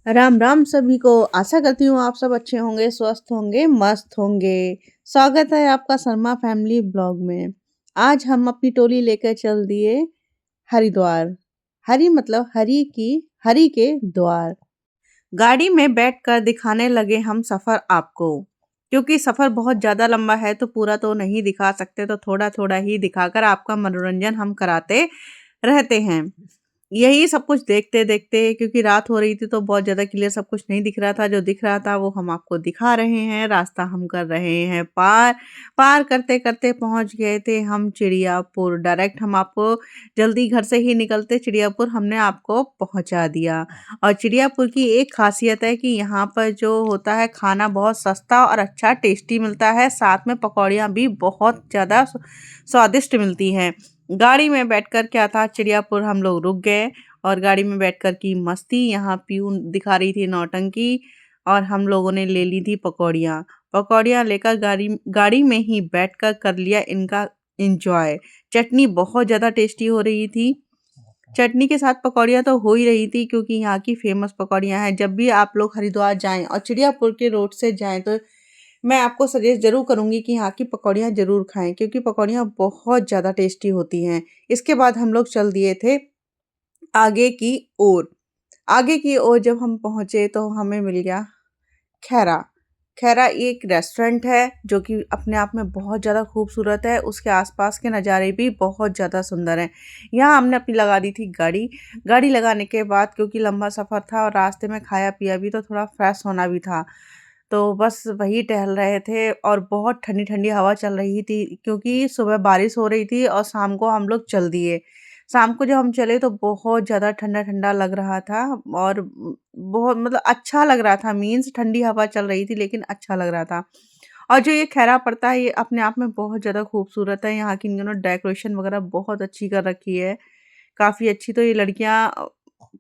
राम राम सभी को। आशा करती हूँ आप सब अच्छे होंगे, स्वस्थ होंगे, मस्त होंगे। स्वागत है आपका शर्मा फैमिली ब्लॉग में। आज हम अपनी टोली लेकर चल दिए हरिद्वार। हरि मतलब हरि के द्वार। गाड़ी में बैठकर दिखाने लगे हम सफर आपको, क्योंकि सफर बहुत ज्यादा लंबा है तो पूरा तो नहीं दिखा सकते, तो थोड़ा थोड़ा ही दिखाकर आपका मनोरंजन हम कराते रहते हैं। यही सब कुछ देखते देखते, क्योंकि रात हो रही थी तो बहुत ज्यादा क्लियर सब कुछ नहीं दिख रहा था। जो दिख रहा था वो हम आपको दिखा रहे हैं। रास्ता हम कर रहे हैं पार। पार करते करते पहुंच गए थे हम चिड़ियापुर। डायरेक्ट हम आपको जल्दी घर से ही निकलते चिड़ियापुर हमने आपको पहुंचा दिया। और चिड़ियापुर की एक खासियत है कि यहाँ पर जो होता है खाना बहुत सस्ता और अच्छा टेस्टी मिलता है। साथ में पकौड़ियाँ भी बहुत ज़्यादा स्वादिष्ट मिलती हैं। गाड़ी में बैठकर क्या था, चिड़ियापुर हम लोग रुक गए और गाड़ी में बैठकर की मस्ती। यहाँ पीयून दिखा रही थी नौटंकी और हम लोगों ने ले ली थी पकौड़ियाँ। पकौड़ियाँ लेकर गाड़ी गाड़ी में ही बैठकर कर लिया इनका एंजॉय। चटनी बहुत ज़्यादा टेस्टी हो रही थी। चटनी के साथ पकौड़ियाँ तो हो ही रही थी, क्योंकि यहाँ की फेमस पकौड़ियाँ हैं। जब भी आप लोग हरिद्वार जाएं और चिड़ियापुर के रोड से जाएं तो मैं आपको सजेस्ट ज़रूर करूँगी कि यहाँ की पकौड़ियाँ ज़रूर खाएँ, क्योंकि पकौड़ियाँ बहुत ज़्यादा टेस्टी होती हैं। इसके बाद हम लोग चल दिए थे आगे की ओर। आगे की ओर जब हम पहुँचे तो हमें मिल गया खैरा। खैरा एक रेस्टोरेंट है जो कि अपने आप में बहुत ज़्यादा खूबसूरत है। उसके आसपास के नज़ारे भी बहुत ज़्यादा सुंदर हैं। यहाँ हमने अपनी लगा दी थी गाड़ी। गाड़ी लगाने के बाद, क्योंकि लंबा सफ़र था और रास्ते में खाया पिया भी, तो थोड़ा फ्रेश होना भी था। तो बस वही टहल रहे थे और बहुत ठंडी ठंडी हवा चल रही थी, क्योंकि सुबह बारिश हो रही थी और शाम को हम लोग चल दिए। शाम को जब हम चले तो बहुत ज़्यादा ठंडा ठंडा लग रहा था और बहुत मतलब अच्छा लग रहा था। मीन्स ठंडी हवा चल रही थी लेकिन अच्छा लग रहा था। और जो ये खैरा पड़ता है ये अपने आप में बहुत ज़्यादा खूबसूरत है। यहाँ की इन्होंने डेकोरेशन वगैरह बहुत अच्छी कर रखी है, काफ़ी अच्छी। तो ये लड़कियाँ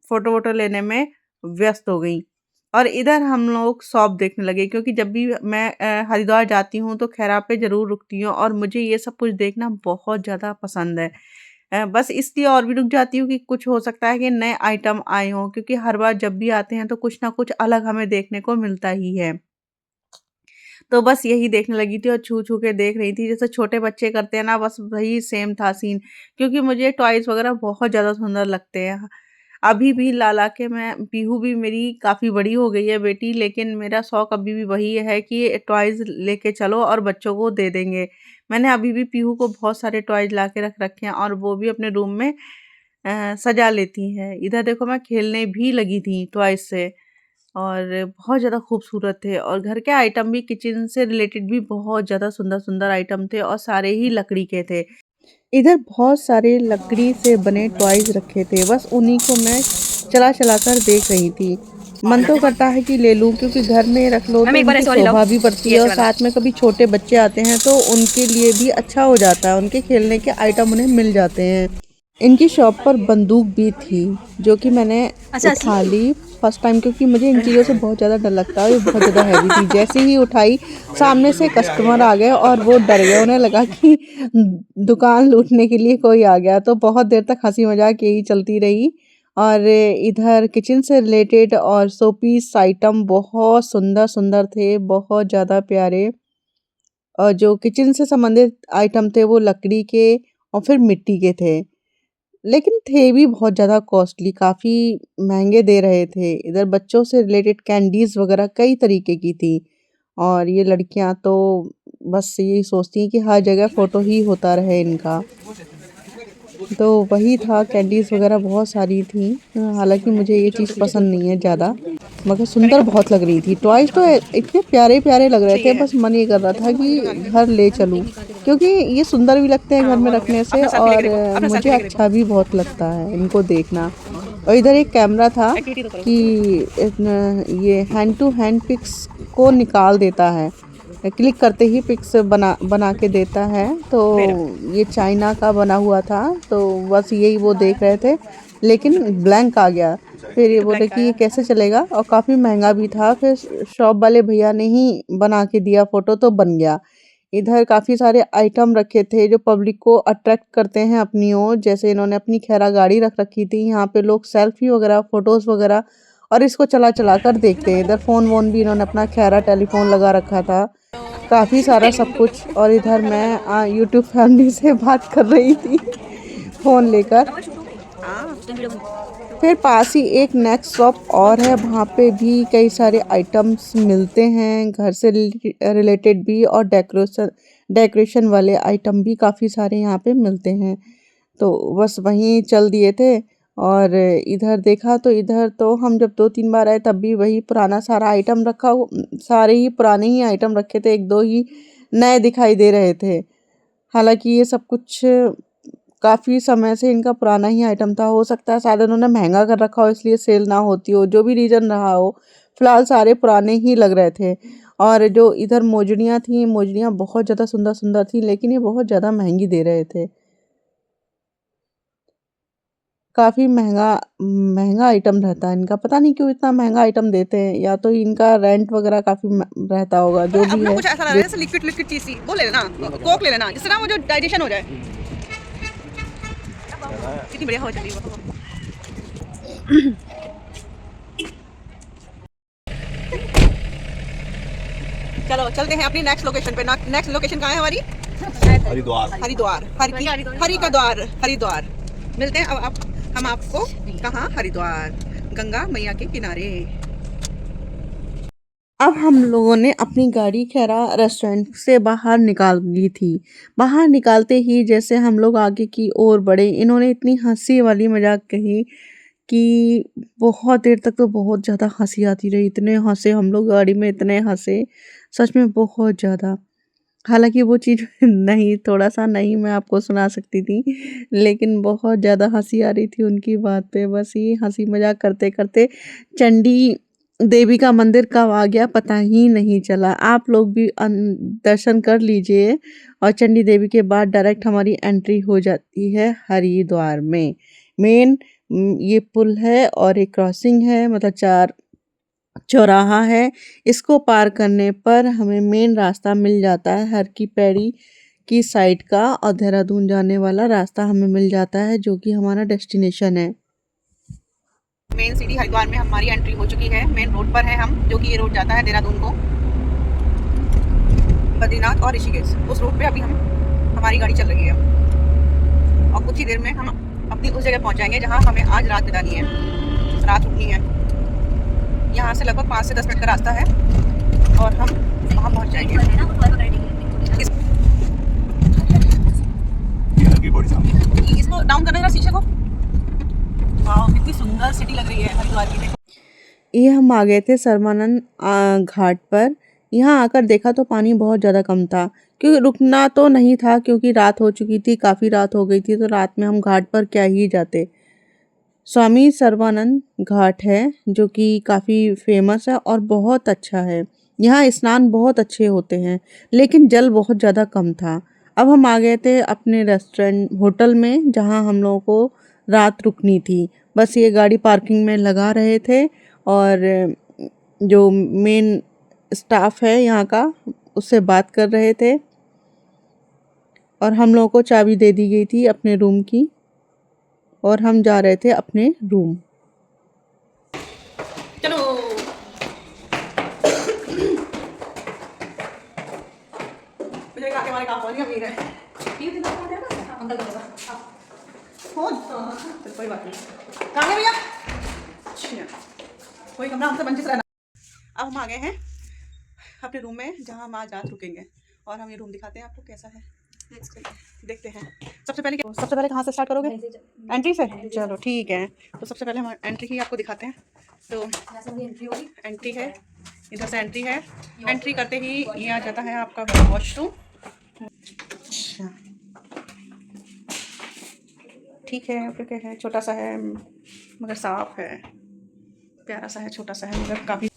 फ़ोटो वोटो लेने में व्यस्त हो गई और इधर हम लोग शॉप देखने लगे, क्योंकि जब भी मैं हरिद्वार जाती हूँ तो खैरा पे ज़रूर रुकती हूँ और मुझे ये सब कुछ देखना बहुत ज़्यादा पसंद है। बस इसलिए और भी रुक जाती हूँ कि कुछ हो सकता है कि नए आइटम आए हों, क्योंकि हर बार जब भी आते हैं तो कुछ ना कुछ अलग हमें देखने को मिलता ही है। तो बस यही देखने लगी थी और छू-छू के देख रही थी, जैसे छोटे बच्चे करते हैं ना, बस वही सेम था सीन। क्योंकि मुझे टॉयज़ वगैरह बहुत ज़्यादा सुंदर लगते हैं। अभी भी ला-ला के मैं पीहू भी मेरी काफ़ी बड़ी हो गई है बेटी, लेकिन मेरा शौक अभी भी वही है कि टॉयज़ लेके चलो और बच्चों को दे देंगे। मैंने अभी भी पीहू को बहुत सारे टॉयज़ ला के रख रखे हैं और वो भी अपने रूम में सजा लेती है। इधर देखो मैं खेलने भी लगी थी टॉयज़ से और बहुत ज़्यादा खूबसूरत थे और घर के आइटम भी, किचन से रिलेटेड भी बहुत ज़्यादा सुंदर-सुंदर आइटम थे और सारे ही लकड़ी के थे। इधर बहुत सारे लकड़ी से बने टॉयज़ रखे थे, बस उन्हीं को मैं चला-चला कर देख रही थी। मन तो करता है कि ले लूँ, क्योंकि घर में रख लो मैम तो एक बार इनकी ऐसे वाली लाओ। शोभा भी बढ़ती ये है ऐसे और वाला। साथ में कभी छोटे बच्चे आते हैं तो उनके लिए भी अच्छा हो जाता है, उनके खेलने के आइटम उन्हें मिल जाते हैं। इनकी शॉप पर बंदूक भी थी, जो कि मैंने अच्छा उठा असली। ली फर्स्ट टाइम, क्योंकि मुझे इन चीज़ों से बहुत ज़्यादा डर लगता है। ये बहुत ज़्यादा हैवी थी। जैसे ही उठाई, सामने से कस्टमर आ गए और वो डर गए। उन्हें लगा कि दुकान लूटने के लिए कोई आ गया। तो बहुत देर तक हँसी मज़ाक यही चलती रही। और इधर किचन से रिलेटेड और शोपीस आइटम बहुत सुंदर-सुंदर थे, बहुत ज़्यादा प्यारे। और जो किचन से संबंधित आइटम थे वो लकड़ी के और फिर मिट्टी के थे। लेकिन थे भी बहुत ज़्यादा कॉस्टली, काफ़ी महँगे दे रहे थे। इधर बच्चों से रिलेटेड कैंडीज़ वग़ैरह कई तरीके की थी और ये लड़कियाँ तो बस यही सोचती हैं कि हर जगह फ़ोटो ही होता रहे इनका। तो वही था, कैंडीज़ वग़ैरह बहुत सारी थी। हालाँकि मुझे ये चीज़ पसंद नहीं है ज़्यादा, मगर सुंदर बहुत लग रही थी। टॉयज़ तो इतने प्यारे-प्यारे लग रहे थे, चाहिए है। बस मन ये कर रहा था ये लगा कि दे। घर ले चलूँ, क्योंकि ये सुंदर भी लगते हैं घर हाँ में बहुत हो गया, रखने से अपना सेल्फी और लेके देखो, अपना मुझे सेल्फी लेके देखो। अच्छा भी बहुत लगता है इनको देखना। और इधर एक कैमरा था एक्टिविटी तो करो। कि ये हैंड टू हैंड पिक्स को निकाल देता है। क्लिक करते ही पिक्स बना बना के देता है। तो मेरा। ये चाइना का बना हुआ था, तो बस यही वो देख रहे थे, लेकिन ब्लैंक आ गया। फिर ये ये तो बोले ब्लैंक कि आया ये है। कैसे चलेगा, और काफ़ी महँगा भी था। फिर शॉप वाले भैया ने ही बना के दिया फ़ोटो, तो बन गया। इधर काफ़ी सारे आइटम रखे थे जो पब्लिक को अट्रैक्ट करते हैं अपनी ओर। जैसे इन्होंने अपनी खैरा गाड़ी रख रखी थी, यहाँ पे लोग सेल्फी वगैरह, फ़ोटोज़ वगैरह और इसको चला चला कर देखते हैं। इधर फ़ोन वोन भी इन्होंने अपना खैरा टेलीफोन लगा रखा था, काफ़ी सारा सब कुछ। और इधर मैं यूट्यूब फैमिली से बात कर रही थी फ़ोन लेकर। फिर पास ही एक नेक्स्ट शॉप और है, वहाँ पे भी कई सारे आइटम्स मिलते हैं, घर से रिलेटेड भी और डेकोरेशन वाले आइटम भी काफ़ी सारे यहाँ पे मिलते हैं। तो बस वहीं चल दिए थे और इधर देखा तो इधर तो हम जब 2-3 बार आए तब भी वही पुराना सारा आइटम सारे ही पुराने ही आइटम रखे थे, 1-2 ही नए दिखाई दे रहे थे। हालाँकि ये सब कुछ काफ़ी समय से इनका पुराना ही आइटम था, हो सकता है शायद उन्होंने महँगा कर रखा हो इसलिए सेल ना होती हो, जो भी रीज़न रहा हो, फ़िलहाल सारे पुराने ही लग रहे थे। और जो इधर मोजड़ियाँ थीं, मोजड़ियाँ बहुत ज़्यादा सुंदर-सुंदर थीं, लेकिन ये बहुत ज़्यादा महँगी दे रहे थे। काफ़ी महँगा महँगा आइटम रहता है इनका, पता नहीं क्यों इतना महँगा आइटम देते हैं, या तो इनका रेंट वग़ैरह काफ़ी रहता होगा, जो भी है। कुछ ऐसा लग रहा है जैसे लिक्विड लिक्विड चीज़ सी, वो ले लेना, कोक ले लेना, जिससे ना वो जो डाइजेशन हो जाए। कितनी बढ़िया हो चली वो। चलो चलते हैं अपनी नेक्स्ट लोकेशन पे। नेक्स्ट लोकेशन कहाँ है हमारी? हरिद्वार। हरिद्वार, हरि का द्वार, हरिद्वार। मिलते हैं अब हम आपको कहाँ? हरिद्वार, गंगा मैया के किनारे। अब हम लोगों ने अपनी गाड़ी खैरा रेस्टोरेंट से बाहर निकाल ली थी। बाहर निकालते ही जैसे हम लोग आगे की ओर बढ़े, इन्होंने इतनी हँसी वाली मज़ाक कही कि बहुत देर तक तो बहुत ज़्यादा हँसी आती रही। इतने हँसे हम लोग गाड़ी में, इतने हँसे, सच में बहुत ज़्यादा। हालाँकि वो चीज़ नहीं, थोड़ा-सा नहीं मैं आपको सुना सकती थी, लेकिन बहुत ज़्यादा हँसी आ रही थी उनकी बात पे। बस ये हँसी मज़ाक करते-करते चंडी देवी का मंदिर कब आ गया पता ही नहीं चला। आप लोग भी दर्शन कर लीजिए और चंडी देवी के बाद डायरेक्ट हमारी एंट्री हो जाती है हरिद्वार में। मेन ये पुल है और एक क्रॉसिंग है, मतलब 4 चौराहा है। इसको पार करने पर हमें मेन रास्ता मिल जाता है हर की पैड़ी की साइड का, और देहरादून जाने वाला रास्ता हमें मिल जाता है, जो कि हमारा डेस्टिनेशन है। मेन सिटी हरिद्वार में हमारी एंट्री हो चुकी है। मेन रोड पर है हम, जो कि ये रोड जाता है देहरादून को, बद्रीनाथ और ऋषिकेश। उस रोड पे अभी हमारी गाड़ी चल रही है और कुछ ही देर में हम अपनी उस जगह पहुंच जाएंगे जहां हमें आज रात बितानी है, रात रुकनी है। यहाँ से लगभग 5 से 10 मिनट का रास्ता है और हम वहाँ पहुँच जाएंगे। इसको डाउन करना शीशे को। वाह, कितनी सुंदर सिटी लग रही है हरिद्वार की। ये हम आ गए थे सरमानंद घाट पर। यहाँ आकर देखा तो पानी बहुत ज़्यादा कम था, क्योंकि रुकना तो नहीं था, क्योंकि रात हो चुकी थी, काफ़ी रात हो गई थी, तो रात में हम घाट पर क्या ही जाते। स्वामी सर्वानंद घाट है, जो कि काफ़ी फेमस है और बहुत अच्छा है। यहाँ स्नान बहुत अच्छे होते हैं, लेकिन जल बहुत ज़्यादा कम था। अब हम आ गए थे अपने रेस्टोरेंट होटल में, जहाँ हम लोगों को रात रुकनी थी। बस ये गाड़ी पार्किंग में लगा रहे थे और जो मेन स्टाफ है यहाँ का, उससे बात कर रहे थे और हम लोगों को चाबी दे दी गई थी अपने रूम की, और हम जा रहे थे अपने रूम। चलो मुझे आके हमारे काम वाली अमीर है। फोन चलो कोई बात नहीं। कहाँ है भैया? कोई कमरा हमसे वंचित रहना। अब हम आ गए हैं अपने रूम में, जहाँ हम आज रात रुकेंगे, और हम ये रूम दिखाते हैं आपको कैसा है, देखते हैं। सबसे पहले कहाँ से स्टार्ट करोगे? एंट्री से? चलो ठीक है, तो सबसे पहले हम एंट्री ही आपको दिखाते हैं। तो एंट्री है, इधर से एंट्री है। एंट्री करते ही ये आ जाता है आपका वॉशरूम। अच्छा ठीक है, ओके है, छोटा सा है मगर साफ है, प्यारा सा है, छोटा सा है मगर काफ़ी।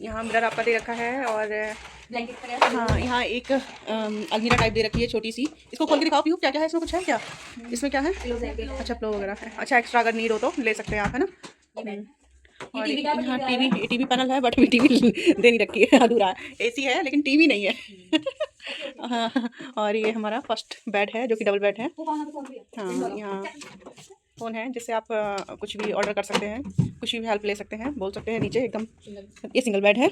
यहाँ मिरर आपका दे रखा है और हाँ, यहाँ एक अलमीरा टाइप दे रखी है छोटी सी। इसको खोल के दिखाओ पीयू, क्या क्या है इसमें, कुछ है क्या इसमें? क्या है? अच्छा प्लो वगैरह है। अच्छा, एक्स्ट्रा अगर नीड हो तो ले सकते हैं आप, है ना। और यहाँ टीवी पैनल है, बट टीवी दे नहीं रखी है, अधूरा है। एसी है लेकिन टीवी नहीं है। हाँ, और ये हमारा फर्स्ट बेड है, जो कि डबल बेड है। हाँ, यहाँ फ़ोन है जिससे आप कुछ भी ऑर्डर कर सकते हैं, कुछ भी हेल्प ले सकते हैं, बोल सकते हैं नीचे एकदम। ये सिंगल बेड है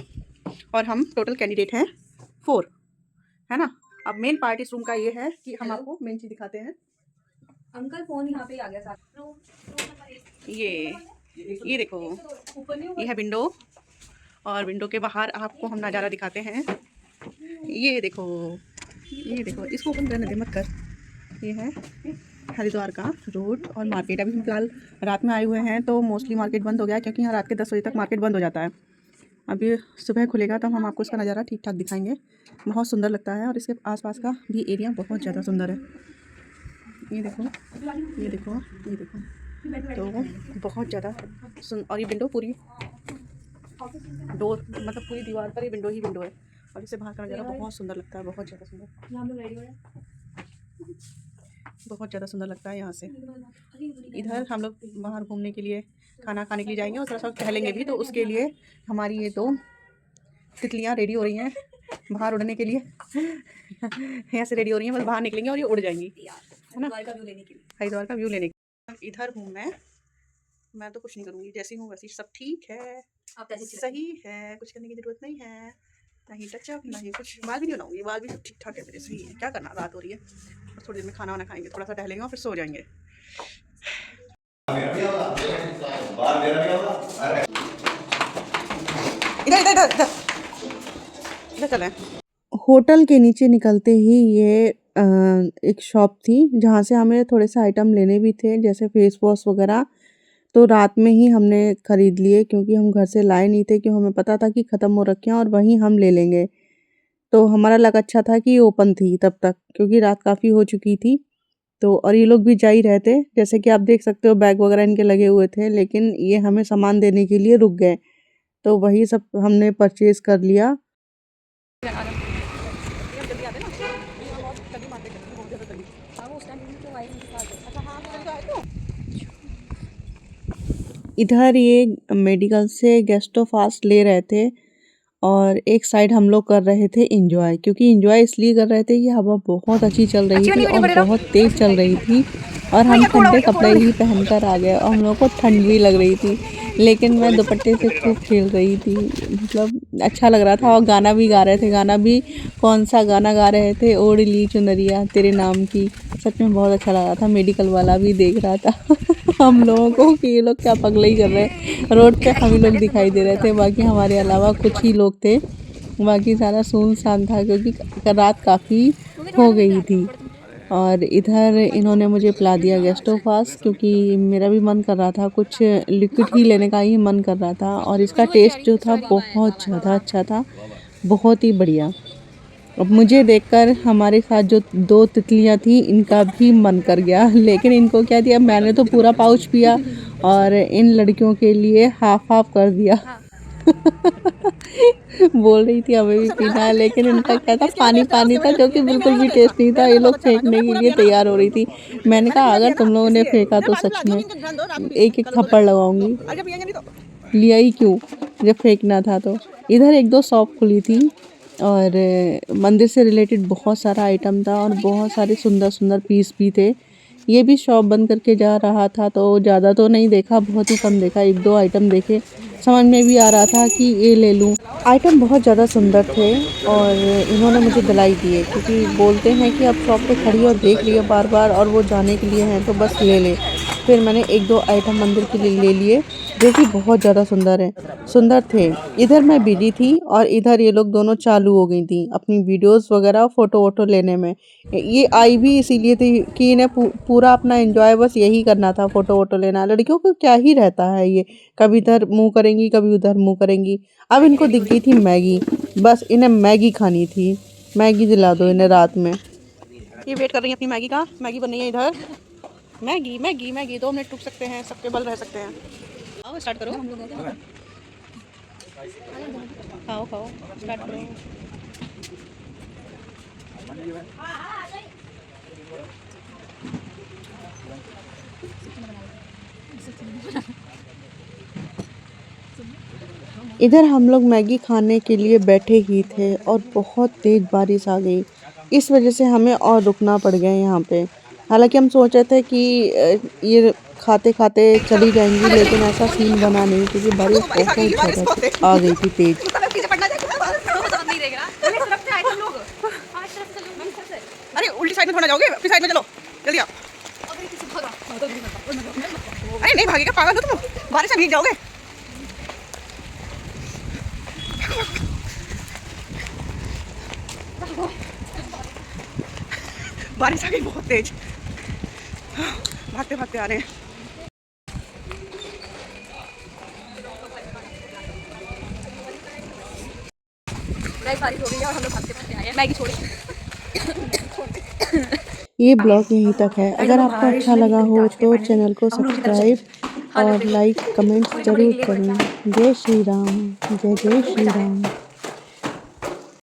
और हम टोटल कैंडिडेट हैं 4, है ना। अब मेन पार्ट इस रूम का ये है कि हम आपको मेन चीज़ दिखाते हैं। अंकल फोन यहाँ पे आ गया साथ। ये देखो, ये है विंडो और विंडो के बाहर आपको हम नज़ारा दिखाते हैं। ये देखो, इसको ओपन करने दे, मत कर। ये है हरिद्वार का रोड और मार्केट। अभी हम फिलहाल रात में आए हुए हैं तो मोस्टली मार्केट बंद हो गया है, क्योंकि यहाँ रात के 10 बजे तक मार्केट बंद हो जाता है। अभी सुबह खुलेगा तब हम आपको इसका नज़ारा ठीक ठाक दिखाएंगे। बहुत सुंदर लगता है और इसके आसपास का भी एरिया बहुत ज़्यादा सुंदर है। ये देखो, ये देखो, ये देखो, तो बहुत ज़्यादा और ये विंडो पूरी डोर, मतलब पूरी दीवार पर ये विंडो ही विंडो है और इससे बाहर का नज़ारा बहुत सुंदर लगता है, बहुत ज़्यादा सुंदर, बहुत ज़्यादा सुंदर लगता है यहाँ से। इधर हम लोग बाहर घूमने के लिए, खाना खाने के लिए जाएंगे और थोड़ा सा टहलेंगे भी, तो उसके लिए हमारी ये 2 तितलियाँ रेडी हो रही हैं बाहर उड़ने के लिए। यहाँ से रेडी हो रही हैं, बस बाहर निकलेंगे और ये उड़ जाएंगी, है ना, हरिद्वार का व्यू लेने के लिए। इधर हूँ मैं तो कुछ नहीं करूँगी, जैसी हूँ वैसी, सब ठीक है, आप कैसे सही है, कुछ करने की ज़रूरत नहीं है, नहीं टचअप, नहीं कुछ। बाल भी नहीं बनाऊँगी, बाल भी सब ठीक ठाक है मेरे, सही है। क्या करना, रात हो रही है, बस थोड़ी देर में खाना वाना खाएंगे, थोड़ा सा टहलेंगे और फिर सो जाएंगे। इधर इधर इधर इधर इधर चलें। होटल के नीचे निकलते ही ये एक शॉप थी जहाँ से हमें थोड़े से आइटम लेने भी थे, जैसे फेस वॉश वगैरह। तो रात में ही हमने ख़रीद लिए, क्योंकि हम घर से लाए नहीं थे, क्यों हमें पता था कि ख़त्म हो रखे हैं और वहीं हम ले लेंगे। तो हमारा लक अच्छा था कि ओपन थी तब तक, क्योंकि रात काफ़ी हो चुकी थी। तो और ये लोग भी जा ही रहे थे, जैसे कि आप देख सकते हो बैग वगैरह इनके लगे हुए थे, लेकिन ये हमें सामान देने के लिए रुक गए। तो वही सब हमने परचेज़ कर लिया। इधर ये मेडिकल से गेस्टोफास्ट ले रहे थे और एक साइड हम लोग कर रहे थे एंजॉय, क्योंकि एंजॉय इसलिए कर रहे थे कि हवा बहुत अच्छी चल रही थी और बहुत तेज़ चल रही थी और हम ठंडे कपड़े ही पहनकर आ गए और हम लोग को ठंड भी लग रही थी, लेकिन मैं दुपट्टे से खूब खेल रही थी, मतलब अच्छा लग रहा था। और गाना भी गा रहे थे, गाना भी कौन सा गाना गा रहे थे, ओढ़ ली चुनरिया तेरे नाम की। सच में बहुत अच्छा लग रहा था। मेडिकल वाला भी देख रहा था हम लोगों को कि ये लोग क्या पगले ही कर रहे हैं। रोड पे हम ही लोग दिखाई दे रहे थे, बाकी हमारे अलावा कुछ ही लोग थे, बाकी सारा सुनसान था, क्योंकि रात काफ़ी हो गई थी। और इधर इन्होंने मुझे पिला दिया गेस्टोफास्ट, क्योंकि मेरा भी मन कर रहा था, कुछ लिक्विड ही लेने का ही मन कर रहा था। और इसका टेस्ट जो था बहुत ज़्यादा अच्छा था, बहुत ही बढ़िया। अब मुझे देखकर हमारे साथ जो 2 तितलियां थी इनका भी मन कर गया, लेकिन इनको क्या दिया, मैंने तो पूरा पाउच पिया और इन लड़कियों के लिए हाफ हाफ कर दिया। बोल रही थी हमें भी पीना है, लेकिन इनका क्या था, पानी पानी था, जो कि बिल्कुल भी टेस्ट नहीं था। ये लोग फेंकने के लिए तैयार हो रही थी। मैंने कहा अगर तुम लोगों ने फेंका तो सच में एक एक थप्पड़ लगाऊंगी। लिया ही क्यों जब फेंकना था। तो इधर 1-2 शॉप खुली थी और मंदिर से रिलेटेड बहुत सारा आइटम था और बहुत सारे सुंदर सुंदर पीस भी थे। ये भी शॉप बंद करके जा रहा था, तो ज़्यादा तो नहीं देखा, बहुत ही कम देखा, 1-2 आइटम देखे। समझ में भी आ रहा था कि ये ले लूँ। आइटम बहुत ज़्यादा सुंदर थे और इन्होंने मुझे दिलाई दिए, क्योंकि बोलते हैं कि अब शॉप पे खड़ी और देख लिया बार बार और वो जाने के लिए हैं तो बस ले ले। फिर मैंने 1-2 आइटम मंदिर के लिए ले लिए, जो कि बहुत ज़्यादा सुंदर थे। इधर मैं बिजी थी और इधर ये लोग दोनों चालू हो गई थी अपनी वीडियोस वगैरह फ़ोटो वोटो लेने में। ये आई भी इसीलिए थी कि इन्हें पूरा अपना एंजॉय बस यही करना था, फ़ोटो वोटो लेना। लड़कियों को क्या ही रहता है, ये कभी इधर मुँह करेंगी, कभी उधर मुँह करेंगी। अब इनको दिख गई थी मैगी, बस इन्हें मैगी खानी थी। मैगी दिला दो इन्हें रात में। ये वेट कर रही है अपनी मैगी का, मैगी बन रही है इधर। मैगी मैगी मैगी 2 मिनट रुक सकते हैं, सबके बल रह सकते हैं। आओ स्टार्ट करो, खाओ खाओ स्टार्ट करो। इधर हम लोग मैगी खाने के लिए बैठे ही थे और बहुत तेज़ बारिश आ गई। इस वजह से हमें और रुकना पड़ गया यहाँ पे। हालांकि हम सोच रहे थे कि ये खाते खाते चली जाएंगी, लेकिन ऐसा सीन बना नहीं क्योंकि बारिश बहुत ज़्यादा आ गई थी तेज। पीछे पड़ना नहीं देगा। अरे उल्टी साइड में थोड़ा जाओगे, अपनी साइड में चलो, जल्दी आओ। अरे नहीं भागेगा, पागल हो तुम, बारिश में भीग जाओगे। बारिश आ गई बहुत तेज, भागते भागते आ रहे हैं। बारिश हो गई है और हम लोग भागते भागते आए हैं, मैगी छोड़ी। ये ब्लॉग यहीं तक है। अगर आपको अच्छा लगा हो तो चैनल को सब्सक्राइब और लाइक कमेंट्स ज़रूर करें। जय श्री राम, जय जय श्री राम।